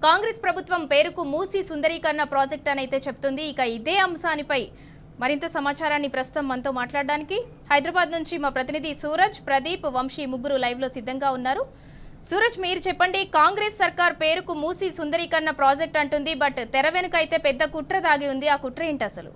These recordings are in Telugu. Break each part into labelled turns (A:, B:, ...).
A: కాంగ్రెస్ ప్రభుత్వం పేరుకు మూసీ సుందరీకరణ ప్రాజెక్ట్ అని అయితే చెప్తుంది. ఇక ఇదే అంశానిపై మరింత సమాచారాన్ని ప్రస్తుతం మనతో మాట్లాడడానికి హైదరాబాద్ నుంచి మా ప్రతినిధి సూరజ్, ప్రదీప్, వంశీ ముగ్గురు లైవ్ లో సిద్ధంగా ఉన్నారు. సూరజ్, మీరు చెప్పండి, కాంగ్రెస్ సర్కార్ పేరుకు మూసీ సుందరీకరణ ప్రాజెక్ట్ అంటుంది, బట్ తెర వెనుక అయితే పెద్ద కుట్ర దాగి ఉంది. ఆ కుట్ర ఏంటి అసలు?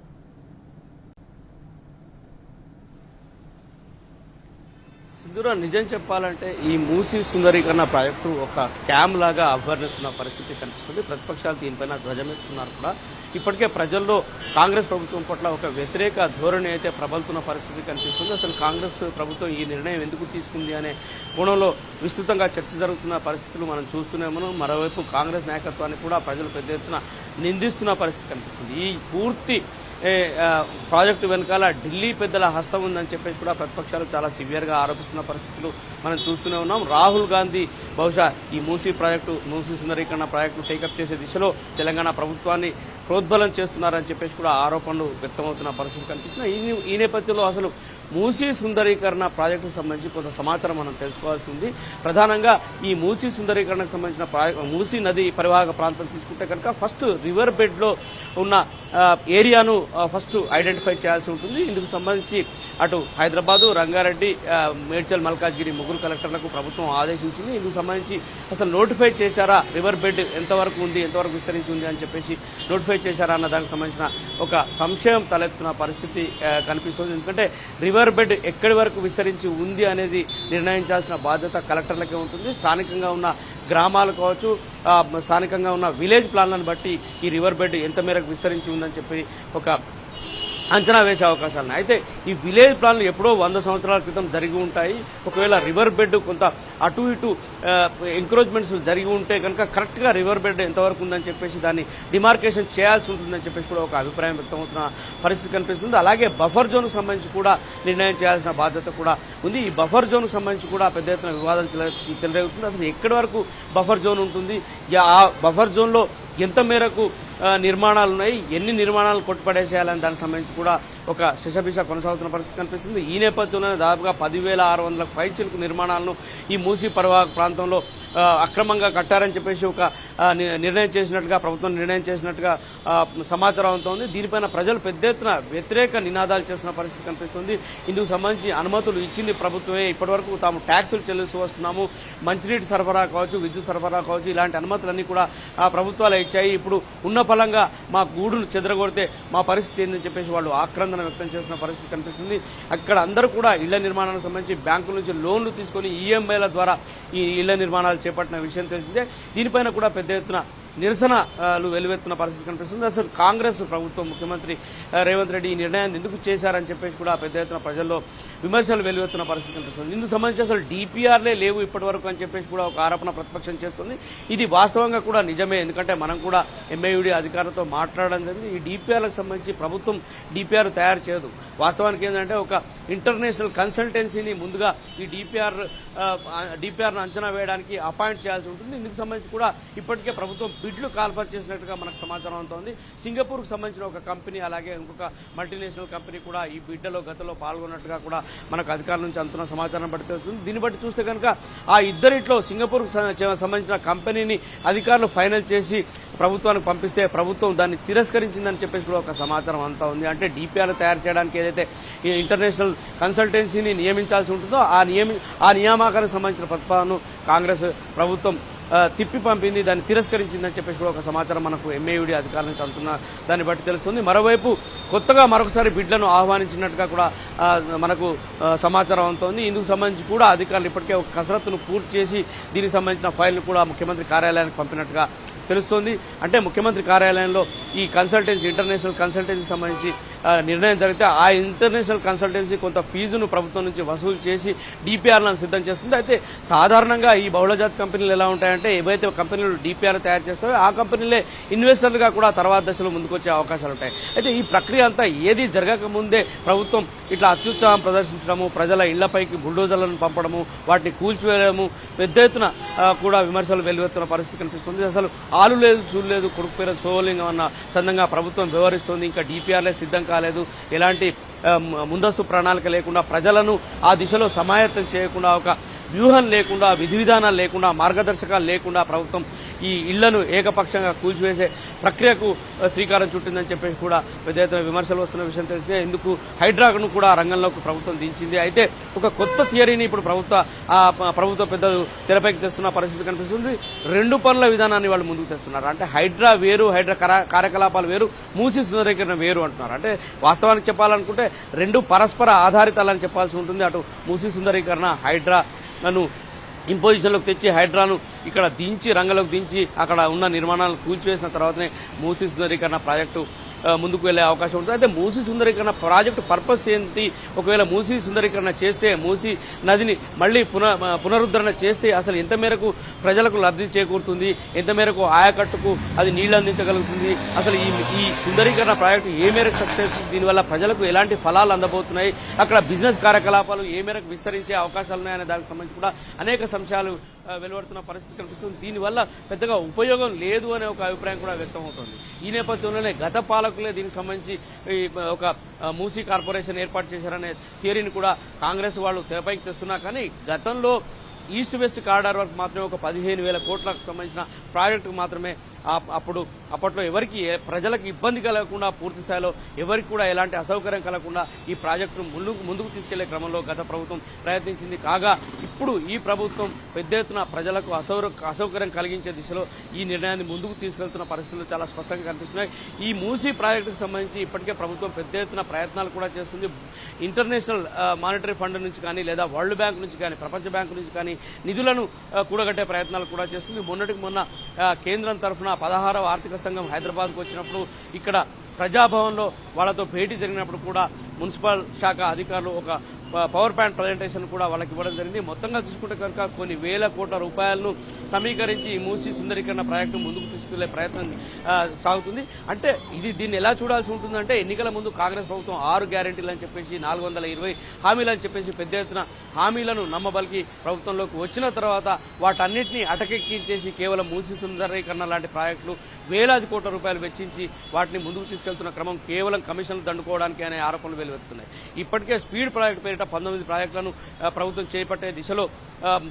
B: సింధూర, నిజం చెప్పాలంటే ఈ మూసీ సుందరీకరణ ప్రాజెక్టు ఒక స్కామ్ లాగా అభ్యర్థిస్తున్న పరిస్థితి కనిపిస్తుంది. ప్రతిపక్షాలు దీనిపైన ధ్వజమెత్తున్నారు కూడా. ఇప్పటికే ప్రజల్లో కాంగ్రెస్ ప్రభుత్వం పట్ల ఒక వ్యతిరేక ధోరణి అయితే ప్రబలుతున్న పరిస్థితి కనిపిస్తుంది. అసలు కాంగ్రెస్ ప్రభుత్వం ఈ నిర్ణయం ఎందుకు తీసుకుంది అనే కోణంలో విస్తృతంగా చర్చ జరుగుతున్న పరిస్థితులు మనం చూస్తూనే ఉన్నాం. మరోవైపు కాంగ్రెస్ నాయకత్వాన్ని కూడా ప్రజలు పెద్ద ఎత్తున నిందిస్తున్న పరిస్థితి కనిపిస్తుంది. ఈ పూర్తి ప్రాజెక్టు వెనకాల ఢిల్లీ పెద్దల హస్తం ఉందని చెప్పేసి కూడా ప్రతిపక్షాలు చాలా సివియర్గా ఆరోపిస్తున్న పరిస్థితులు మనం చూస్తూనే ఉన్నాం. రాహుల్ గాంధీ బహుశా ఈ మూసీ సుందరీకరణ ప్రాజెక్టు టేకప్ చేసే దిశలో తెలంగాణ ప్రభుత్వాన్ని ప్రోద్బలం చేస్తున్నారని చెప్పేసి కూడా ఆరోపణలు వ్యక్తమవుతున్న పరిస్థితి కనిపిస్తున్నాయి. ఈ నేపథ్యంలో అసలు మూసీ సుందరీకరణ ప్రాజెక్టుకు సంబంధించి కొంత సమాచారం మనం తెలుసుకోవాల్సి ఉంది. ప్రధానంగా ఈ మూసీ సుందరీకరణకు సంబంధించిన మూసీ నది పరివాహక ప్రాంతం తీసుకుంటే కనుక ఫస్ట్ రివర్ బెడ్లో ఉన్న ఏరియాను ఫస్ట్ ఐడెంటిఫై చేయాల్సి ఉంటుంది. ఇందుకు సంబంధించి అటు హైదరాబాదు, రంగారెడ్డి, మేడ్చల్, మల్కాజ్గిరి ముగ్గురు కలెక్టర్లకు ప్రభుత్వం ఆదేశించింది. ఇందుకు సంబంధించి అసలు నోటిఫై చేశారా, రివర్ బెడ్ ఎంతవరకు ఉంది, ఎంతవరకు విస్తరించి ఉంది అని చెప్పేసి నోటిఫై చేశారా అన్న దానికి సంబంధించిన ఒక సంశయం తలెత్తున్న పరిస్థితి కనిపిస్తుంది. ఎందుకంటే రివర్ బెడ్ ఎక్కడి వరకు విస్తరించి ఉంది అనేది నిర్ణయించాల్సిన బాధ్యత కలెక్టర్లకే ఉంటుంది. స్థానికంగా ఉన్న గ్రామాలు కావచ్చు, స్థానికంగా ఉన్న విలేజ్ ప్లాన్లను బట్టి ఈ రివర్ బెడ్ ఎంత మేరకు విస్తరించి ఉందని చెప్పి ఒక అంచనా వేసే అవకాశాలు ఉన్నాయి. అయితే ఈ విలేజ్ ప్లాన్లు ఎప్పుడో 100 సంవత్సరాల క్రితం జరిగి ఉంటాయి. ఒకవేళ రివర్ బెడ్ కొంత అటు ఇటు ఎంక్రోచ్మెంట్స్ జరిగి ఉంటే కనుక కరెక్ట్గా రివర్ బెడ్ ఎంతవరకు ఉందని చెప్పేసి దాన్ని డిమార్కేషన్ చేయాల్సి ఉంటుందని చెప్పేసి కూడా ఒక అభిప్రాయం వ్యక్తమవుతున్న పరిస్థితి కనిపిస్తుంది. అలాగే బఫర్ జోన్కు సంబంధించి కూడా నిర్ణయం చేయాల్సిన బాధ్యత కూడా ఉంది. ఈ బఫర్ జోన్కు సంబంధించి కూడా పెద్ద ఎత్తున వివాదం చెలరేగుతుంది. అసలు ఎక్కడి వరకు బఫర్ జోన్ ఉంటుంది, ఆ బఫర్ జోన్లో ఎంత మేరకు నిర్మాణాలు ఉన్నాయి, ఎన్ని నిర్మాణాలు కొట్టుపడేసేయాలని దానికి సంబంధించి కూడా ఒక శిషబిష కొనసాగుతున్న పరిస్థితి కనిపిస్తుంది. ఈ నేపథ్యంలోనే దాదాపుగా 10,600 పైచిలుకు నిర్మాణాలను ఈ మూసీ పరివాహక ప్రాంతంలో అక్రమంగా కట్టారని చెప్పేసి ఒక నిర్ణయం చేసినట్టుగా ప్రభుత్వం నిర్ణయం చేసినట్టుగా సమాచారం అవుతోంది. దీనిపైన ప్రజలు పెద్ద ఎత్తున వ్యతిరేక నినాదాలు చేస్తున్న పరిస్థితి కనిపిస్తుంది. ఇందుకు సంబంధించి అనుమతులు ఇచ్చింది ప్రభుత్వమే. ఇప్పటివరకు తాము ట్యాక్సులు చెల్లిస్తూ వస్తున్నాము, మంచినీటి సరఫరా కావచ్చు, విద్యుత్ సరఫరా కావచ్చు, ఇలాంటి అనుమతులన్నీ కూడా ప్రభుత్వాలు ఇచ్చాయి. ఇప్పుడు ఉన్న ఫలంగా మా గూడును చెదరగొడితే మా పరిస్థితి ఏందని చెప్పేసి వాళ్ళు ఆక్రందన వ్యక్తం చేసిన పరిస్థితి కనిపిస్తుంది. అక్కడ అందరూ కూడా ఇళ్ల నిర్మాణానికి సంబంధించి బ్యాంకుల నుంచి లోన్లు తీసుకుని ఈఎంఐల ద్వారా ఈ ఇళ్ల నిర్మాణాలు చేపట్టిన విషయం తెలిసిందే. దీనిపైన కూడా పెద్ద ఎత్తున నిరసనలు వెలువెత్తున్న పరిస్థితి కనిపిస్తుంది. అసలు కాంగ్రెస్ ప్రభుత్వం, ముఖ్యమంత్రి రేవంత్ రెడ్డి ఈ నిర్ణయాన్ని ఎందుకు చేశారని చెప్పేసి కూడా పెద్ద ఎత్తున ప్రజల్లో విమర్శలు వెలువెత్తున్న పరిస్థితి కనిపిస్తుంది. ఇందుకు సంబంధించి అసలు డిపిఆర్లే లేవు ఇప్పటి వరకు అని చెప్పేసి కూడా ఒక ఆరోపణ ప్రతిపక్షం చేస్తుంది. ఇది వాస్తవంగా కూడా నిజమే. ఎందుకంటే మనం కూడా ఎంఐయుడి అధికారులతో మాట్లాడడం జరిగింది. ఈ డిపిఆర్లకు సంబంధించి ప్రభుత్వం డిపిఆర్ తయారు చేయదు. వాస్తవానికి ఏంటంటే ఒక ఇంటర్నేషనల్ కన్సల్టెన్సీని ముందుగా ఈ డిపిఆర్ను అంచనా వేయడానికి అపాయింట్ చేయాల్సి ఉంటుంది. ఇందుకు సంబంధించి కూడా ఇప్పటికే ప్రభుత్వం బిడ్లు కాల్ఫర్ చేసినట్టుగా మనకు సమాచారం అవుతోంది. సింగపూర్కు సంబంధించిన ఒక కంపెనీ, అలాగే ఇంకొక మల్టీనేషనల్ కంపెనీ కూడా ఈ బిడ్డలో గతంలో పాల్గొన్నట్టుగా కూడా మనకు అధికారుల నుంచి అందుతున్న సమాచారం బట్టి తెలుస్తుంది. దీన్ని బట్టి చూస్తే కనుక ఆ ఇద్దరిట్లో సింగపూర్కు సంబంధించిన కంపెనీని అధికారులు ఫైనల్ చేసి ప్రభుత్వానికి పంపిస్తే ప్రభుత్వం దాన్ని తిరస్కరించిందని చెప్పేసి కూడా ఒక సమాచారం అంతా ఉంది. అంటే డిపిఆర్ తయారు చేయడానికి ఏదైతే ఇంటర్నేషనల్ కన్సల్టెన్సీని నియమించాల్సి ఉంటుందో ఆ నియామకానికి సంబంధించిన ప్రతిపాదనను కాంగ్రెస్ ప్రభుత్వం తిప్పి పంపింది, దాన్ని తిరస్కరించిందని చెప్పేసి కూడా ఒక సమాచారం మనకు ఎంఐయుడి అధికారుల నుంచి అందుతున్న దాన్ని బట్టి తెలుస్తుంది. మరోవైపు కొత్తగా మరొకసారి బిడ్లను ఆహ్వానించినట్టుగా కూడా మనకు సమాచారం అవుతోంది. ఇందుకు సంబంధించి కూడా అధికారులు ఇప్పటికే ఒక కసరత్తును పూర్తి చేసి దీనికి సంబంధించిన ఫైల్ను కూడా ముఖ్యమంత్రి కార్యాలయానికి పంపినట్టుగా తెలుస్తోంది. అంటే ముఖ్యమంత్రి కార్యాలయంలో ఈ ఇంటర్నేషనల్ కన్సల్టెన్సీ సంబంధించి నిర్ణయం జరిగితే ఆ ఇంటర్నేషనల్ కన్సల్టెన్సీ కొంత ఫీజును ప్రభుత్వం నుంచి వసూలు చేసి డిపిఆర్లను సిద్ధం చేస్తుంది. అయితే సాధారణంగా ఈ బహుళజాతి కంపెనీలు ఎలా ఉంటాయంటే, ఏవైతే కంపెనీలు డిపిఆర్ తయారు చేస్తారో ఆ కంపెనీలే ఇన్వెస్టర్లుగా కూడా తర్వాత దశలో ముందుకొచ్చే అవకాశాలు ఉంటాయి. అయితే ఈ ప్రక్రియ అంతా ఏది జరగక ముందే ప్రభుత్వం ఇట్లా అత్యుత్సాహం ప్రదర్శించడము, ప్రజల ఇళ్లపైకి బుల్డోజర్లను పంపడము, వాటిని కూల్చివేయడము, పెద్ద ఎత్తున కూడా విమర్శలు వెలువెత్తున్న పరిస్థితి కనిపిస్తుంది. అసలు ఆలు లేదు, చూడలేదు, కొడుకు పేరు సోలింగ్ అన్న చందంగా ప్రభుత్వం వ్యవహరిస్తోంది. ఇంకా డిపిఆర్లే సిద్ధం కాలేదు, ఎలాంటి ముందస్తు ప్రణాళిక లేకుండా ప్రజలను ఆ దిశలో సమాయత్తం చేయకుండా ఒక వ్యూహం లేకుండా, విధి విధానాలు లేకుండా, మార్గదర్శకాలు లేకుండా ప్రభుత్వం ఈ ఇళ్లను ఏకపక్షంగా కూల్చివేసే ప్రక్రియకు శ్రీకారం చుట్టిందని చెప్పేసి కూడా పెద్ద ఎత్తున విమర్శలు వస్తున్న విషయం తెలిసిందే. ఇందుకు హైడ్రాను కూడా రంగంలోకి ప్రభుత్వం దించింది. అయితే ఒక కొత్త థియరీని ఇప్పుడు ప్రభుత్వ పెద్దలు తెరపైకి తెస్తున్న పరిస్థితి కనిపిస్తుంది. రెండు పనుల విధానాన్ని వాళ్ళు ముందుకు తెస్తున్నారు. అంటే హైడ్రా వేరు, హైడ్రా కార్యకలాపాలు వేరు, మూసీ సుందరీకరణ వేరు అంటున్నారు. అంటే వాస్తవానికి చెప్పాలనుకుంటే రెండు పరస్పర ఆధారితాలని చెప్పాల్సి ఉంటుంది. అటు మూసీ సుందరీకరణ, హైడ్రాను ఇంపోజిషన్లోకి తెచ్చి హైడ్రాను ఇక్కడ దించి రంగంలోకి దించి అక్కడ ఉన్న నిర్మాణాలను కూల్చివేసిన తర్వాతనే మూసీ సుందరీకరణ ప్రాజెక్టు ముందుకు వెళ్లే అవకాశం ఉంటుంది. అయితే మూసీ సుందరీకరణ ప్రాజెక్టు పర్పస్ ఏంటి? ఒకవేళ మూసీ సుందరీకరణ చేస్తే, మూసీ నదిని మళ్లీ పునరుద్ధరణ చేస్తే అసలు ఎంత మేరకు ప్రజలకు లబ్ధి చేకూరుతుంది, ఎంత మేరకు ఆయకట్టుకు అది నీళ్లు అందించగలుగుతుంది, అసలు ఈ సుందరీకరణ ప్రాజెక్టు ఏ మేరకు సక్సెస్, దీనివల్ల ప్రజలకు ఎలాంటి ఫలాలు అందబోతున్నాయి, అక్కడ బిజినెస్ కార్యకలాపాలు ఏ మేరకు విస్తరించే అవకాశాలు ఉన్నాయనే దానికి సంబంధించి కూడా అనేక సంశయాలు వెలువడుతున్న పరిస్థితి కనిపిస్తుంది. దీనివల్ల పెద్దగా ఉపయోగం లేదు అనే ఒక అభిప్రాయం కూడా వ్యక్తం అవుతుంది. ఈ నేపథ్యంలోనే గత పాలకులే దీనికి సంబంధించి ఒక మూసీ కార్పొరేషన్ ఏర్పాటు చేశారనే థియరీని కూడా కాంగ్రెస్ వాళ్ళు తెరపైకి తెస్తున్నా కానీ గతంలో ఈస్ట్ వెస్ట్ కారిడార్ వరకు మాత్రమే ఒక 15,000 కోట్లకు సంబంధించిన ప్రాజెక్టుకు మాత్రమే అప్పట్లో ఎవరికి ప్రజలకు ఇబ్బంది కలగకుండా, పూర్తి స్థాయిలో ఎవరికి కూడా ఎలాంటి అసౌకర్యం కలగకుండా ఈ ప్రాజెక్టును ముందుకు తీసుకెళ్లే క్రమంలో గత ప్రభుత్వం ప్రయత్నించింది. కాగా ఇప్పుడు ఈ ప్రభుత్వం పెద్ద ఎత్తున ప్రజలకు అసౌకర్యం కలిగించే దిశలో ఈ నిర్ణయాన్ని ముందుకు తీసుకెళ్తున్న పరిస్థితులు చాలా స్పష్టంగా కనిపిస్తున్నాయి. ఈ మూసీ ప్రాజెక్టుకు సంబంధించి ఇప్పటికే ప్రభుత్వం పెద్ద ఎత్తున ప్రయత్నాలు కూడా చేస్తుంది. ఇంటర్నేషనల్ మానిటరీ ఫండ్ నుంచి కానీ, లేదా వరల్డ్ బ్యాంక్ నుంచి కానీ, ప్రపంచ బ్యాంకు నుంచి కానీ నిధులను కూడగట్టే ప్రయత్నాలు కూడా చేస్తుంది. మొన్నటికి మొన్న కేంద్రం తరఫున 16వ ఆర్థిక సంఘం హైదరాబాద్కు వచ్చినప్పుడు ఇక్కడ ప్రజాభవన్లో వాళ్ళతో భేటీ జరిగినప్పుడు కూడా మున్సిపల్ శాఖ అధికారులు ఒక పవర్ పాయింట్ ప్రజెంటేషన్ కూడా వాళ్ళకి ఇవ్వడం జరిగింది. మొత్తంగా చూసుకుంటే కనుక కొన్ని వేల కోట్ల రూపాయలను సమీకరించి ఈ మూసీ సుందరీకరణ ప్రాజెక్టు ముందుకు తీసుకెళ్లే ప్రయత్నం సాగుతుంది. అంటే దీన్ని ఎలా చూడాల్సి ఉంటుందంటే ఎన్నికల ముందు కాంగ్రెస్ ప్రభుత్వం 6 గ్యారెంటీలు అని చెప్పేసి 420 హామీలు అని చెప్పేసి పెద్ద ఎత్తున హామీలను నమ్మబలికి ప్రభుత్వంలోకి వచ్చిన తర్వాత వాటన్నిటినీ అటకెక్కించేసి కేవలం మూసీ సుందరీకరణ లాంటి ప్రాజెక్టులు వేలాది కోట్ల రూపాయలు వెచ్చించి వాటిని ముందుకు తీసుకెళ్తున్న క్రమం కేవలం కమిషన్లు దండుకోవడానికి అనే ఆరోపణలు వెలువెత్తున్నాయి. ఇప్పటికే స్పీడ్ ప్రాజెక్టు పేరిట 19 ప్రాజెక్టులను ప్రభుత్వం చేపట్టే దిశలో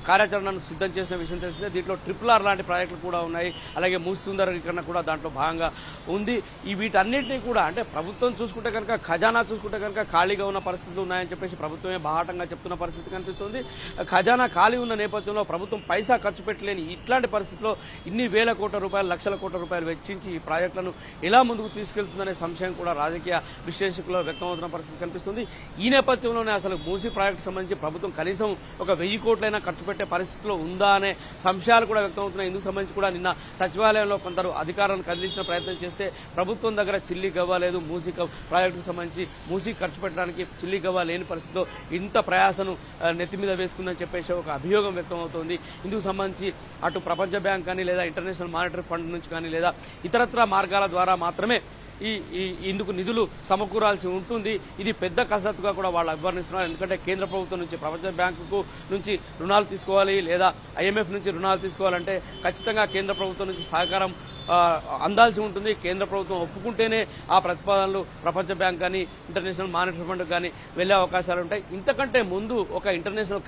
B: కార్యాచరణను సిద్ధం చేసిన విషయం తెలిసిందే. దీంట్లో RRR లాంటి ప్రాజెక్టులు కూడా ఉన్నాయి. అలాగే మూసీ సుందరీకరణ కూడా దాంట్లో భాగంగా ఉంది. వీటన్నిటినీ కూడా అంటే ప్రభుత్వం చూసుకుంటే కనుక, ఖజానా చూసుకుంటే కనుక ఖాళీగా ఉన్న పరిస్థితులు ఉన్నాయని చెప్పేసి ప్రభుత్వమే బాహాటంగా చెప్తున్న పరిస్థితి కనిపిస్తుంది. ఖజానా ఖాళీ ఉన్న నేపథ్యంలో ప్రభుత్వం పైసా ఖర్చు పెట్టలేని ఇట్లాంటి పరిస్థితుల్లో ఇన్ని వేల కోట్ల రూపాయలు, లక్షల కోట్ల రూపాయలు వెచ్చించి ఈ ప్రాజెక్టులను ఎలా ముందుకు తీసుకెళ్తుందనే సంశయం కూడా రాజకీయ విశ్లేషకులు వ్యక్తమవుతున్న పరిస్థితి కనిపిస్తుంది. ఈ నేపథ్యంలోనే అసలు మూసీ ప్రాజెక్టు సంబంధించి ప్రభుత్వం కనీసం ఒక 1000 కోట్లైనా ఖర్చు పెట్టే పరిస్థితిలో ఉందా అనే సంశయాలు కూడా వ్యక్తమవుతున్నాయి. ఇందుకు సంబంధించి కూడా నిన్న సచివాలయంలో కొందరు అధికారులను కదిలించిన ప్రయత్నం చేస్తే ప్రభుత్వం దగ్గర చిల్లి గవ్వ లేదు, మూసీ ప్రాజెక్టుకు సంబంధించి మూసీ ఖర్చు పెట్టడానికి చిల్లి గవ్వ లేని పరిస్థితిలో ఇంత ప్రయాసను నెత్తి మీద వేసుకుందని చెప్పేసి ఒక అభియోగం వ్యక్తమవుతోంది. ఇందుకు సంబంధించి అటు ప్రపంచ బ్యాంక్ కానీ, లేదా ఇంటర్నేషనల్ మానిటరీ ఫండ్ నుంచి కానీ, లేదా ఇతరత్ర మార్గాల ద్వారా మాత్రమే ఇందుకు నిధులు సమకూరాల్సి ఉంటుంది. ఇది పెద్ద కసరత్తుగా కూడా వాళ్ళు అభివర్ణిస్తున్నారు. ఎందుకంటే కేంద్ర ప్రభుత్వం నుంచి, ప్రపంచ బ్యాంకు నుంచి రుణాలు తీసుకోవాలి, లేదా IMF నుంచి రుణాలు తీసుకోవాలంటే ఖచ్చితంగా కేంద్ర ప్రభుత్వం నుంచి సహకారం అందాల్సి ఉంటుంది. కేంద్ర ప్రభుత్వం ఒప్పుకుంటేనే ఆ ప్రతిపాదనలు ప్రపంచ బ్యాంక్ కానీ, ఇంటర్నేషనల్ మానిటరీ ఫండ్ కానీ వెళ్లే అవకాశాలు ఉంటాయి. ఇంతకంటే ముందు ఒక ఇంటర్నేషనల్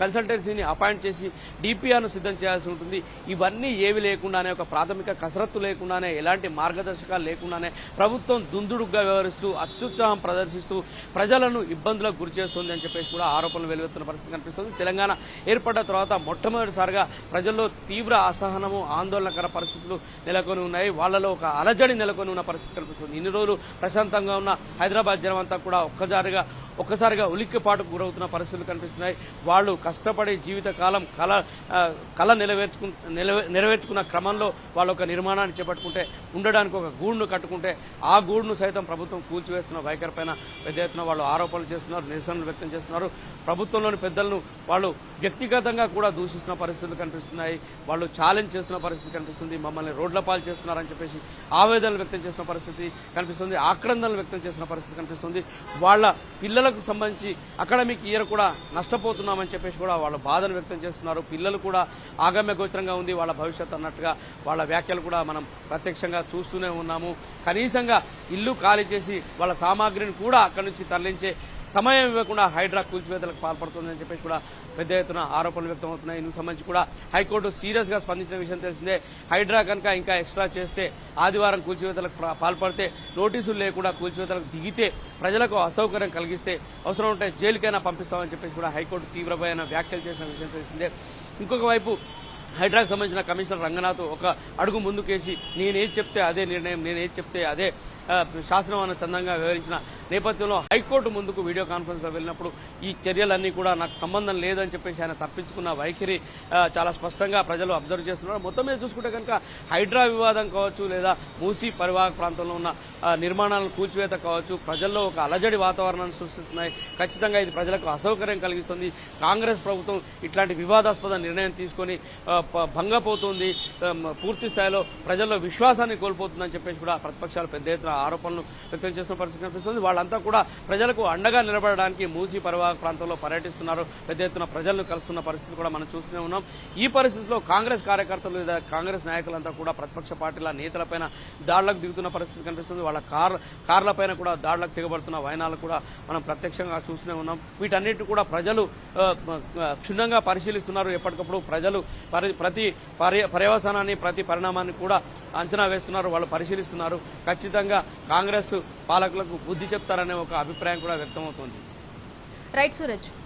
B: కన్సల్టెన్సీని అపాయింట్ చేసి DPRను సిద్ధం చేయాల్సి ఉంటుంది. ఇవన్నీ ఏవి లేకుండానే, ఒక ప్రాథమిక కసరత్తు లేకుండానే, ఎలాంటి మార్గదర్శకాలు లేకుండానే ప్రభుత్వం దుందుడుగ్గా వ్యవహరిస్తూ అత్యుత్సాహం ప్రదర్శిస్తూ ప్రజలను ఇబ్బందులకు గురి చేస్తుంది అని చెప్పేసి కూడా ఆరోపణలు వెలువెత్తున్న పరిస్థితి కనిపిస్తుంది. తెలంగాణ ఏర్పడ్డ తర్వాత మొట్టమొదటిసారిగా ప్రజల్లో తీవ్ర అసహనము, ఆందోళనకర పరిస్థితులు నెలకొని ఉన్నాయి. వాళ్లలో ఒక అలజడి నెలకొని ఉన్న పరిస్థితి కనిపిస్తుంది. ఇన్ని రోజులు ప్రశాంతంగా ఉన్న హైదరాబాద్ జనం అంతా కూడా ఒక్కసారిగా ఉలిక్కిపాటుకు గురవుతున్న పరిస్థితులు కనిపిస్తున్నాయి. వాళ్ళు కష్టపడి జీవితకాలం కళ నెరవేర్చుకున్న క్రమంలో వాళ్ళు ఒక నిర్మాణాన్ని చేపట్టుకుంటే, ఉండడానికి ఒక గూడును కట్టుకుంటే ఆ గూడును సైతం ప్రభుత్వం కూల్చివేస్తున్న వైఖరి పైన పెద్ద ఎత్తున వాళ్ళు ఆరోపణలు చేస్తున్నారు, నిరసనలు వ్యక్తం చేస్తున్నారు. ప్రభుత్వంలోని పెద్దలను వాళ్ళు వ్యక్తిగతంగా కూడా దూషిస్తున్న పరిస్థితులు కనిపిస్తున్నాయి. వాళ్ళు ఛాలెంజ్ చేస్తున్న పరిస్థితి కనిపిస్తుంది. మమ్మల్ని రోడ్ల పాలు చేస్తున్నారని చెప్పేసి ఆవేదనలు వ్యక్తం చేస్తున్న పరిస్థితి కనిపిస్తుంది. ఆక్రందనలు వ్యక్తం చేస్తున్న పరిస్థితి కనిపిస్తుంది. వాళ్ళ పిల్లలకు సంబంధించి అకాడమిక్ ఇయర్ కూడా నష్టపోతున్నామని చెప్పేసి కూడా వాళ్ళ బాధను వ్యక్తం చేస్తున్నారు. పిల్లలు కూడా ఆగమ్య గోచరంగా ఉంది వాళ్ళ భవిష్యత్ అన్నట్టుగా వాళ్ళ వ్యాఖ్యలు కూడా మనం ప్రత్యక్షంగా చూస్తూనే ఉన్నాము. కనీసంగా ఇల్లు ఖాళీ చేసి వాళ్ళ సామాగ్రిని కూడా అక్కడి నుంచి తరలించే సమయం ఇవ్వకుండా హైడ్రా కూల్చివేతలకు పాల్పడుతుందని చెప్పేసి కూడా పెద్ద ఎత్తున ఆరోపణలు వ్యక్తమవుతున్నాయి. ఇందుకు సంబంధించి కూడా హైకోర్టు సీరియస్ గా స్పందించిన విషయం తెలిసిందే. హైడ్రా కనుక ఇంకా ఎక్స్ట్రా చేస్తే ఆదివారం కూల్చివేతలకు పాల్పడితే నోటీసులు లేకుండా కూల్చివేతలకు దిగితే ప్రజలకు అసౌకర్యం కలిగిస్తే అవసరం ఉంటే జైలుకైనా పంపిస్తామని చెప్పేసి కూడా హైకోర్టు తీవ్రమైన వ్యాఖ్యలు చేసిన విషయం తెలిసిందే. ఇంకొక వైపు హైడ్రాకు సంబంధించిన కమిషనర్ రంగనాథ్ ఒక అడుగు ముందుకేసి నేనేది చెప్తే అదే నిర్ణయం, నేనేది చెప్తే అదే శాసనం అన్న చందంగా వివరించిన నేపథ్యంలో హైకోర్టు ముందుకు వీడియో కాన్ఫరెన్స్ లో వెళ్ళినప్పుడు ఈ చర్యలన్నీ కూడా నాకు సంబంధం లేదని చెప్పేసి ఆయన తప్పించుకున్న వైఖరి చాలా స్పష్టంగా ప్రజలు అబ్జర్వ్ చేస్తున్నారు. మొత్తం మీద చూసుకుంటే కనుక హైడ్రా వివాదం కావచ్చు లేదా మూసీ పరివాహక ప్రాంతంలో ఉన్న నిర్మాణాలను కూల్చివేత కావచ్చు ప్రజల్లో ఒక అలజడి వాతావరణాన్ని సృష్టిస్తున్నాయి. ఖచ్చితంగా ఇది ప్రజలకు అసౌకర్యం కలిగిస్తుంది. కాంగ్రెస్ ప్రభుత్వం ఇట్లాంటి వివాదాస్పద నిర్ణయం తీసుకొని భంగపోతుంది, పూర్తి స్థాయిలో ప్రజల్లో విశ్వాసాన్ని కోల్పోతుందని చెప్పేసి కూడా ప్రతిపక్షాలు పెద్ద ఎత్తున ఆరోపణలు వ్యక్తం చేస్తున్న పరిస్థితి కనిపిస్తుంది. వాళ్ళంతా కూడా ప్రజలకు అండగా నిలబడడానికి మూసీ పరివాహక ప్రాంతంలో పర్యటిస్తున్నారు. పెద్ద ఎత్తున ప్రజలను కలుస్తున్న పరిస్థితి కూడా మనం చూస్తూనే ఉన్నాం. ఈ పరిస్థితిలో కాంగ్రెస్ కార్యకర్తలు లేదా కాంగ్రెస్ నాయకులంతా కూడా ప్రతిపక్ష పార్టీల నేతలపైన దాడులకు దిగుతున్న పరిస్థితి కనిపిస్తుంది. వాళ్ళ కార్లపైన కూడా దాడులకు దిగబడుతున్న వైనాలు కూడా మనం ప్రత్యక్షంగా చూస్తూనే ఉన్నాం. వీటన్నిటిని కూడా ప్రజలు క్షుణ్ణంగా పరిశీలిస్తున్నారు. ఎప్పటికప్పుడు ప్రజలు ప్రతి పర్యవసానాన్ని ప్రతి పరిణామాన్ని కూడా అంచనా వేస్తున్నారు, వాళ్ళు పరిశీలిస్తున్నారు. ఖచ్చితంగా కాంగ్రెస్ పాలకులకు బుద్ధి చెప్తారనే ఒక అభిప్రాయం కూడా వ్యక్తమవుతోంది.
A: రైట్ సూరజ్.